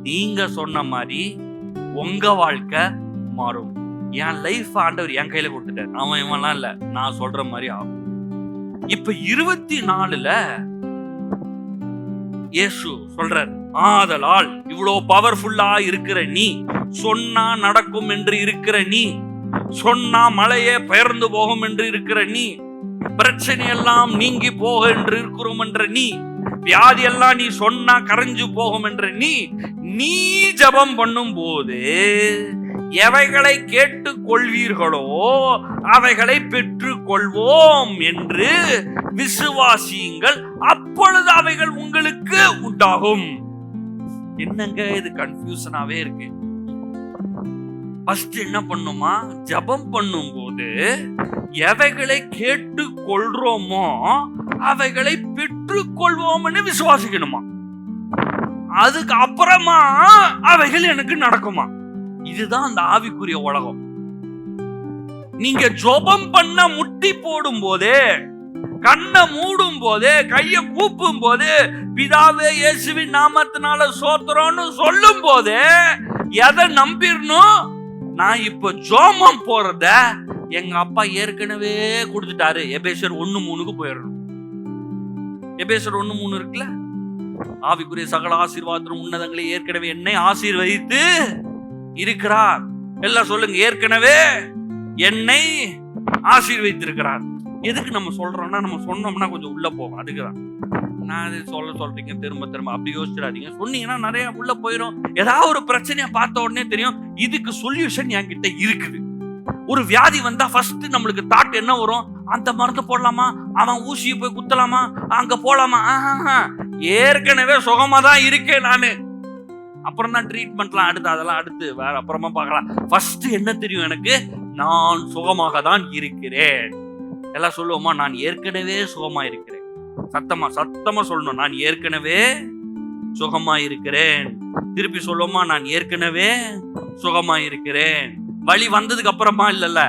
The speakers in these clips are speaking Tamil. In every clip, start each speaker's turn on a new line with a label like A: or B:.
A: நீங்க சொன்ன மாதிரி உங்க வாழ்க்கை மாறும். என் லைஃப் ஆண்டவர் என் கையில கொடுத்துட்டார். அவன் இவன்லாம் இல்ல, நான் சொல்ற மாதிரி ஆகும். இப்ப 24ல இயேசு சொல்றார், ஆதலால் இவ்வளவு பவர்ஃபுல்லா இருக்கிற நீ, சொன்னா நடக்கும் என்று இருக்கிற நீ, சொன்னா மழையே பெயர்ந்து போகும் என்று இருக்கிற நீ, பிரச்சனை எல்லாம் நீங்கி போக என்று இருக்கிறோம் என்ற நீ, வியாதி எல்லாம் நீ சொன்னா கரைஞ்சு போகும் என்ற நீ ஜெபம் பண்ணும் போது எவைகளை கேட்டுக் கொள்வீர்களோ அவைகளை பெற்றுக் கொள்வோம் என்று விசுவாசியுங்கள், அப்பொழுது அவைகள் உங்களுக்கு உண்டாகும். என்னங்க இது கன்ஃபியூஷனாவே இருக்கு. ஃபர்ஸ்ட் என்ன பண்ணுமா, ஜெபம் பண்ணும் போது எவைகளை கேட்டு கொள்றோமோ அவைகளை பெற்றுக் கொள்வோம்னு விசுவாசிக்கணுமா, அதுக்கு அப்புறமா அவைகள் எனக்கு நடக்குமா. இதுதான் அந்த ஆவிக்குரிய உலகம். நீங்க ஜெபம் பண்ண முட்டி போடும் போதே, கண்ணை மூடும் போதே, கைய கூப்பும் போதே, பிதாவே இயேசுவின் நாமத்தினால சோத்திரம்னு சொல்லும் போதே எதை நம்பிடணும், நான் இப்ப ஜோமம் போறத எங்க அப்பா ஏற்கனவே கொடுத்துட்டாரு. எபேசியர் 1:3 போயிடணும். எபேசியர் 1:3 இருக்குல்ல, ஆவிக்குரிய சகல ஆசீர்வாதம் உன்னதங்களை ஏற்கனவே என்னை ஆசீர்வதித்து இருக்கிறார். எல்லாம் சொல்லுங்க, ஏற்கனவே என்னை ஆசீர்வதித்திருக்கிறார். எதுக்கு நம்ம சொல்றோம்னா, நம்ம சொன்னோம்னா கொஞ்சம் உள்ள போகும். அதுக்குதான் நான் அது சொல்றீங்க திரும்ப திரும்ப அப்படி யோசிச்சிடாதீங்க. சொன்னீங்கன்னா நிறைய உள்ள போயிடும். ஏதாவது ஒரு பிரச்சனையை பார்த்த உடனே தெரியும் இதுக்கு சொல்யூஷன் என்கிட்ட இருக்குது. ஒரு வியாதி வந்தா ஃபர்ஸ்ட் நம்மளுக்கு தாட் என்ன வரும், அந்த மருந்து போடலாமா, அவன் ஊசியை போய் குத்தலாமா, அங்க போலாமா, ஏற்கனவே சுகமா தான் இருக்கேன் நானு, அப்புறம் தான் ட்ரீட்மெண்ட்லாம் அடுத்து, அதெல்லாம் அடுத்து வேற அப்புறமா பார்க்கலாம். ஃபர்ஸ்ட் என்ன தெரியும் எனக்கு, நான் சுகமாக தான் இருக்கிறேன். எல்லாம் சொல்லுவோமா, நான் ஏற்கனவே சுகமா இருக்கிறேன். சத்தமா சொல்லணும், நான் ஏற்கனவே சுகமா இருக்கிறேன். திருப்பி சொல்லுவோமா, நான் ஏற்கனவே சுகமா இருக்கிறேன். வலி வந்ததுக்கு அப்புறமா இல்லல்ல,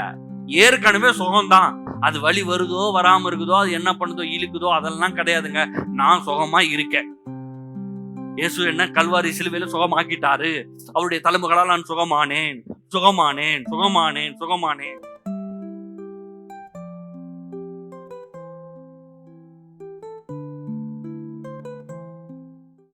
A: ஏற்கனவே சுகம்தான். அது வலி வருதோ வராம இருக்குதோ, அது என்ன பண்ணுதோ இழுக்குதோ அதெல்லாம் கிடையாதுங்க. நான் சுகமா இருக்கேன். இயேசு என்ன கல்வாரி சிலுவையில சுகமாக்கிட்டாரு. அவருடைய தழும்புகளால் நான் சுகமானேன்.